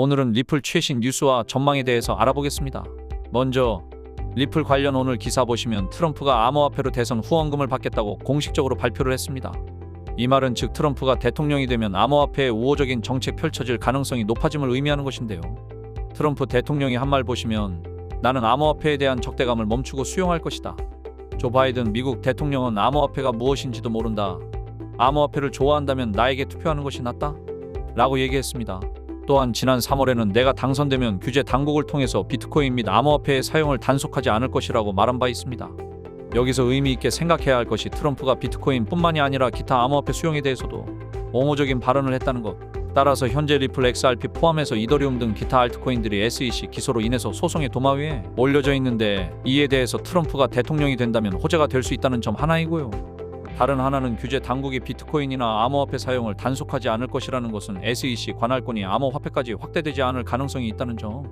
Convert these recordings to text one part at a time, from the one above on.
오늘은 리플 최신 뉴스와 전망에 대해서 알아보겠습니다. 먼저 리플 관련 오늘 기사 보시면 트럼프가 암호화폐로 대선 후원금을 받겠다고 공식적으로 발표를 했습니다. 이 말은 즉 트럼프가 대통령이 되면 암호화폐의 우호적인 정책 펼쳐질 가능성이 높아짐을 의미하는 것인데요. 트럼프 대통령이 한 말 보시면 나는 암호화폐에 대한 적대감을 멈추고 수용할 것이다. 조 바이든 미국 대통령은 암호화폐가 무엇인지도 모른다. 암호화폐를 좋아한다면 나에게 투표하는 것이 낫다. 라고 얘기했습니다. 또한 지난 3월에는 내가 당선되면 규제 당국을 통해서 비트코인 및 암호화폐의 사용을 단속하지 않을 것이라고 말한 바 있습니다. 여기서 의미 있게 생각해야 할 것이 트럼프가 비트코인 뿐만이 아니라 기타 암호화폐 수용에 대해서도 옹호적인 발언을 했다는 것. 따라서 현재 리플 XRP 포함해서 이더리움 등 기타 알트코인들이 SEC 기소로 인해서 소송의 도마 위에 올려져 있는데 이에 대해서 트럼프가 대통령이 된다면 호재가 될 수 있다는 점 하나이고요. 다른 하나는 규제 당국이 비트코인이나 암호화폐 사용을 단속하지 않을 것이라는 것은 SEC 관할권이 암호화폐까지 확대되지 않을 가능성이 있다는 점.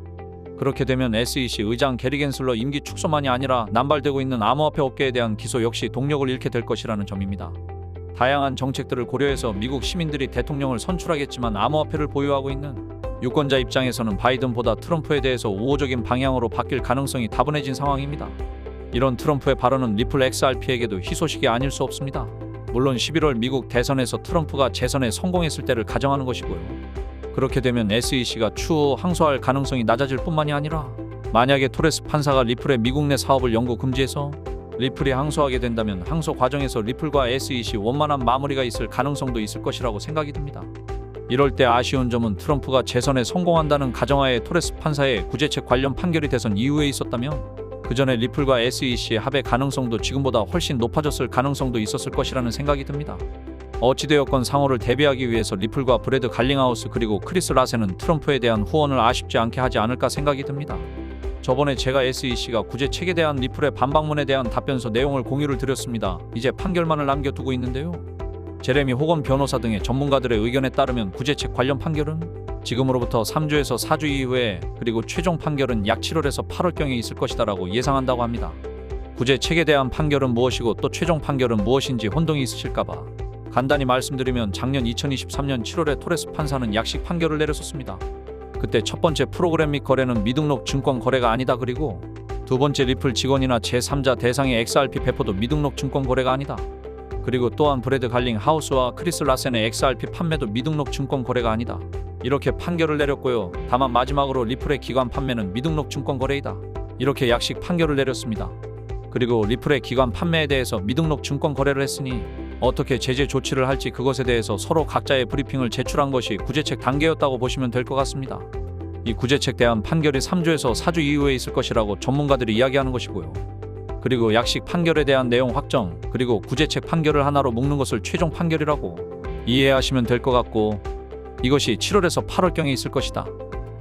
그렇게 되면 SEC 의장 게리 겐슬러 임기 축소만이 아니라 남발되고 있는 암호화폐 업계에 대한 기소 역시 동력을 잃게 될 것이라는 점입니다. 다양한 정책들을 고려해서 미국 시민들이 대통령을 선출하겠지만 암호화폐를 보유하고 있는 유권자 입장에서는 바이든보다 트럼프에 대해서 우호적인 방향으로 바뀔 가능성이 다분해진 상황입니다. 이런 트럼프의 발언은 리플 XRP에게도 희소식이 아닐 수 없습니다. 물론 11월 미국 대선에서 트럼프가 재선에 성공했을 때를 가정하는 것이고요. 그렇게 되면 SEC가 추후 항소할 가능성이 낮아질 뿐만이 아니라 만약에 토레스 판사가 리플의 미국 내 사업을 영구 금지해서 리플이 항소하게 된다면 항소 과정에서 리플과 SEC 원만한 마무리가 있을 가능성도 있을 것이라고 생각이 듭니다. 이럴 때 아쉬운 점은 트럼프가 재선에 성공한다는 가정하에 토레스 판사의 구제책 관련 판결이 대선 이후에 있었다면 그 전에 리플과 SEC의 합의 가능성도 지금보다 훨씬 높아졌을 가능성도 있었을 것이라는 생각이 듭니다. 어찌되었건 상호를 대비하기 위해서 리플과 브래드 갈링하우스 그리고 크리스 라센은 트럼프에 대한 후원을 아쉽지 않게 하지 않을까 생각이 듭니다. 저번에 제가 SEC가 구제책에 대한 리플의 반박문에 대한 답변서 내용을 공유를 드렸습니다. 이제 판결만을 남겨두고 있는데요. 제레미 호건 변호사 등의 전문가들의 의견에 따르면 구제책 관련 판결은 지금으로부터 3주에서 4주 이후에 그리고 최종 판결은 약 7월에서 8월경에 있을 것이다라고 예상한다고 합니다. 구제책에 대한 판결은 무엇이고 또 최종 판결은 무엇인지 혼동이 있으실까봐 간단히 말씀드리면 작년 2023년 7월에 토레스 판사는 약식 판결을 내렸었습니다. 그때 첫 번째 프로그램 및 거래는 미등록 증권 거래가 아니다. 그리고 두 번째 리플 직원이나 제3자 대상의 XRP 배포도 미등록 증권 거래가 아니다. 그리고 또한 브래드 갈링 하우스와 크리스 라센의 XRP 판매도 미등록 증권 거래가 아니다. 이렇게 판결을 내렸고요. 다만 마지막으로 리플의 기관 판매는 미등록 증권 거래이다. 이렇게 약식 판결을 내렸습니다. 그리고 리플의 기관 판매에 대해서 미등록 증권 거래를 했으니 어떻게 제재 조치를 할지 그것에 대해서 서로 각자의 브리핑을 제출한 것이 구제책 단계였다고 보시면 될 것 같습니다. 이 구제책 대한 판결이 3주에서 4주 이후에 있을 것이라고 전문가들이 이야기하는 것이고요. 그리고 약식 판결에 대한 내용 확정, 그리고 구제책 판결을 하나로 묶는 것을 최종 판결이라고 이해하시면 될 것 같고 이것이 7월에서 8월경에 있을 것이다.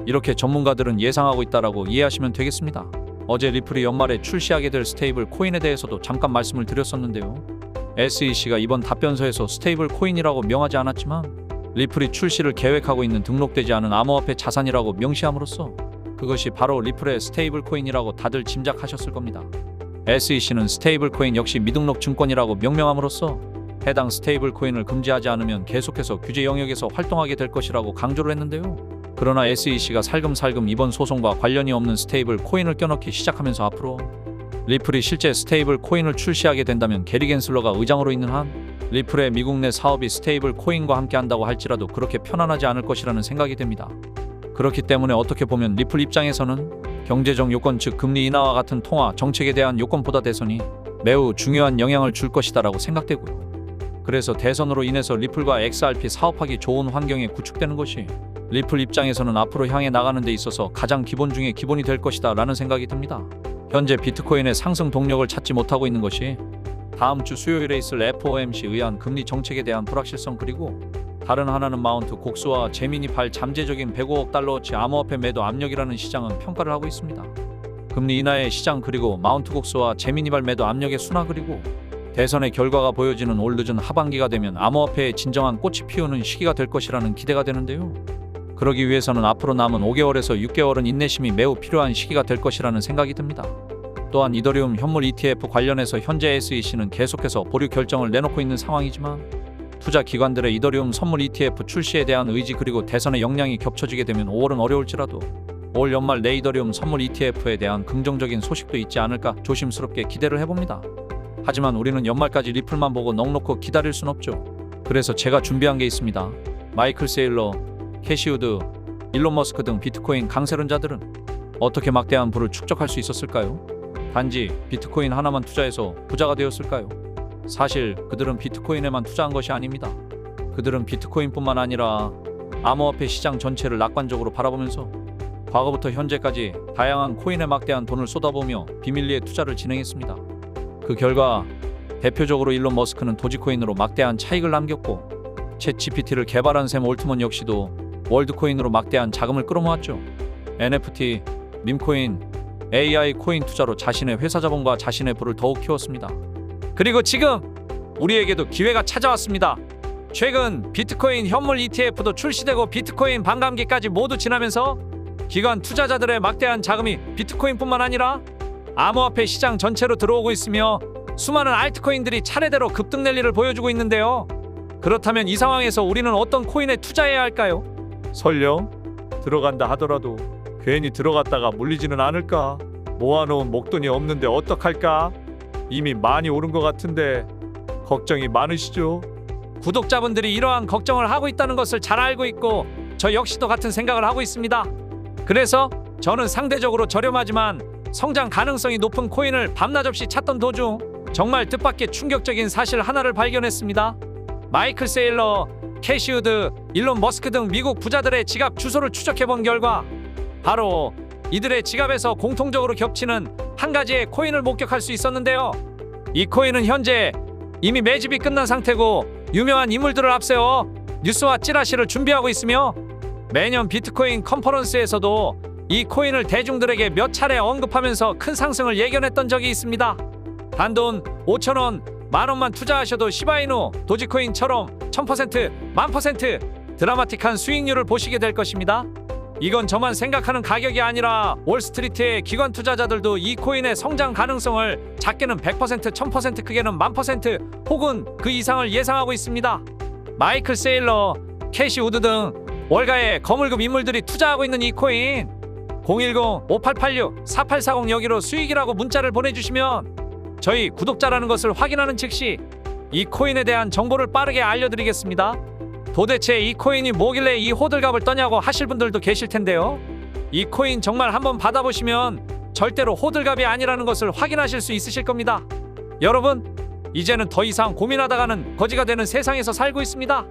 이렇게 전문가들은 예상하고 있다라고 이해하시면 되겠습니다. 어제 리플이 연말에 출시하게 될 스테이블 코인에 대해서도 잠깐 말씀을 드렸었는데요. SEC가 이번 답변서에서 스테이블 코인이라고 명하지 않았지만 리플이 출시를 계획하고 있는 등록되지 않은 암호화폐 자산이라고 명시함으로써 그것이 바로 리플의 스테이블 코인이라고 다들 짐작하셨을 겁니다. SEC는 스테이블 코인 역시 미등록 증권이라고 명명함으로써 해당 스테이블 코인을 금지하지 않으면 계속해서 규제 영역에서 활동하게 될 것이라고 강조를 했는데요. 그러나 SEC가 살금살금 이번 소송과 관련이 없는 스테이블 코인을 껴넣기 시작하면서 앞으로 리플이 실제 스테이블 코인을 출시하게 된다면 게리 겐슬러가 의장으로 있는 한 리플의 미국 내 사업이 스테이블 코인과 함께 한다고 할지라도 그렇게 편안하지 않을 것이라는 생각이 됩니다. 그렇기 때문에 어떻게 보면 리플 입장에서는 경제적 요건 즉 금리 인하와 같은 통화 정책에 대한 요건보다 대선이 매우 중요한 영향을 줄 것이다라고 생각되고요. 그래서 대선으로 인해서 리플과 XRP 사업하기 좋은 환경에 구축되는 것이 리플 입장에서는 앞으로 향해 나가는 데 있어서 가장 기본 중에 기본이 될 것이다 라는 생각이 듭니다. 현재 비트코인의 상승 동력을 찾지 못하고 있는 것이 다음 주 수요일에 있을 FOMC에 의한 금리 정책에 대한 불확실성 그리고 다른 하나는 마운트 곡수와 제미니 발 잠재적인 105억 달러어치 암호화폐 매도 압력이라는 시장은 평가를 하고 있습니다. 금리 인하의 시장 그리고 마운트 곡수와 제미니 발 매도 압력의 순화 그리고 대선의 결과가 보여지는 올 늦은 하반기가 되면 암호화폐의 진정한 꽃이 피우는 시기가 될 것이라는 기대가 되는데요. 그러기 위해서는 앞으로 남은 5개월에서 6개월은 인내심이 매우 필요한 시기가 될 것이라는 생각이 듭니다. 또한 이더리움 현물 ETF 관련해서 현재 SEC는 계속해서 보류 결정을 내놓고 있는 상황이지만 투자 기관들의 이더리움 선물 ETF 출시에 대한 의지 그리고 대선의 역량이 겹쳐지게 되면 5월은 어려울지라도 올 연말 내 이더리움 선물 ETF에 대한 긍정적인 소식도 있지 않을까 조심스럽게 기대를 해봅니다. 하지만 우리는 연말까지 리플만 보고 넋놓고 기다릴 순 없죠. 그래서 제가 준비한 게 있습니다. 마이클 세일러, 캐시 우드, 일론 머스크 등 비트코인 강세론자들은 어떻게 막대한 부를 축적할 수 있었을까요? 단지 비트코인 하나만 투자해서 부자가 되었을까요? 사실 그들은 비트코인에만 투자한 것이 아닙니다. 그들은 비트코인뿐만 아니라 암호화폐 시장 전체를 낙관적으로 바라보면서 과거부터 현재까지 다양한 코인에 막대한 돈을 쏟아부으며 비밀리에 투자를 진행했습니다. 그 결과 대표적으로 일론 머스크는 도지코인으로 막대한 차익을 남겼고 챗 GPT를 개발한 샘 올트먼 역시도 월드코인으로 막대한 자금을 끌어모았죠. NFT, 밈코인, AI 코인 투자로 자신의 회사 자본과 자신의 부를 더욱 키웠습니다. 그리고 지금 우리에게도 기회가 찾아왔습니다. 최근 비트코인 현물 ETF도 출시되고 비트코인 반감기까지 모두 지나면서 기관 투자자들의 막대한 자금이 비트코인뿐만 아니라 암호화폐 시장 전체로 들어오고 있으며 수많은 알트코인들이 차례대로 급등 랠리를 보여주고 있는데요. 그렇다면 이 상황에서 우리는 어떤 코인에 투자해야 할까요? 설령 들어간다 하더라도 괜히 들어갔다가 물리지는 않을까? 모아놓은 목돈이 없는데 어떡할까? 이미 많이 오른 것 같은데 걱정이 많으시죠? 구독자분들이 이러한 걱정을 하고 있다는 것을 잘 알고 있고 저 역시도 같은 생각을 하고 있습니다. 그래서 저는 상대적으로 저렴하지만 성장 가능성이 높은 코인을 밤낮 없이 찾던 도중 정말 뜻밖의 충격적인 사실 하나를 발견했습니다. 마이클 세일러, 캐시 우드, 일론 머스크 등 미국 부자들의 지갑 주소를 추적해본 결과 바로 이들의 지갑에서 공통적으로 겹치는 한 가지의 코인을 목격할 수 있었는데요. 이 코인은 현재 이미 매집이 끝난 상태고 유명한 인물들을 앞세워 뉴스와 찌라시를 준비하고 있으며 매년 비트코인 컨퍼런스에서도 이 코인을 대중들에게 몇 차례 언급하면서 큰 상승을 예견했던 적이 있습니다. 단돈 5,000원, 만원만 투자하셔도 시바이누, 도지코인처럼 1000%, 1000% 드라마틱한 수익률을 보시게 될 것입니다. 이건 저만 생각하는 가격이 아니라 월스트리트의 기관 투자자들도 이 코인의 성장 가능성을 작게는 100%, 1000%, 크게는 1000% 혹은 그 이상을 예상하고 있습니다. 마이클 세일러, 캐시 우드 등 월가의 거물급 인물들이 투자하고 있는 이 코인 010-5886-4840 여기로 수익이라고 문자를 보내주시면 저희 구독자라는 것을 확인하는 즉시 이 코인에 대한 정보를 빠르게 알려드리겠습니다. 도대체 이 코인이 뭐길래 이 호들갑을 떠냐고 하실 분들도 계실 텐데요. 이 코인 정말 한번 받아보시면 절대로 호들갑이 아니라는 것을 확인하실 수 있으실 겁니다. 여러분, 이제는 더 이상 고민하다가는 거지가 되는 세상에서 살고 있습니다.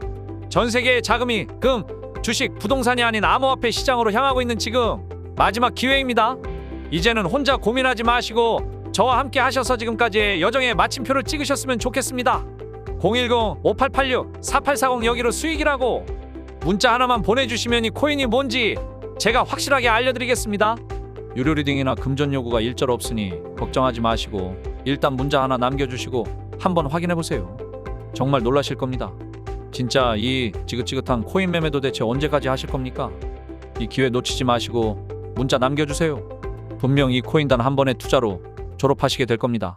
전 세계의 자금이 금, 주식, 부동산이 아닌 암호화폐 시장으로 향하고 있는 지금 마지막 기회입니다. 이제는 혼자 고민하지 마시고 저와 함께 하셔서 지금까지의 여정에 마침표를 찍으셨으면 좋겠습니다. 010-5886-4840 여기로 수익이라고 문자 하나만 보내주시면 이 코인이 뭔지 제가 확실하게 알려드리겠습니다. 유료 리딩이나 금전 요구가 일절 없으니 걱정하지 마시고 일단 문자 하나 남겨주시고 한번 확인해보세요. 정말 놀라실 겁니다. 진짜 이 지긋지긋한 코인 매매도 대체 언제까지 하실 겁니까? 이 기회 놓치지 마시고 문자 남겨주세요. 분명 이 코인 단 한 번의 투자로 졸업하시게 될 겁니다.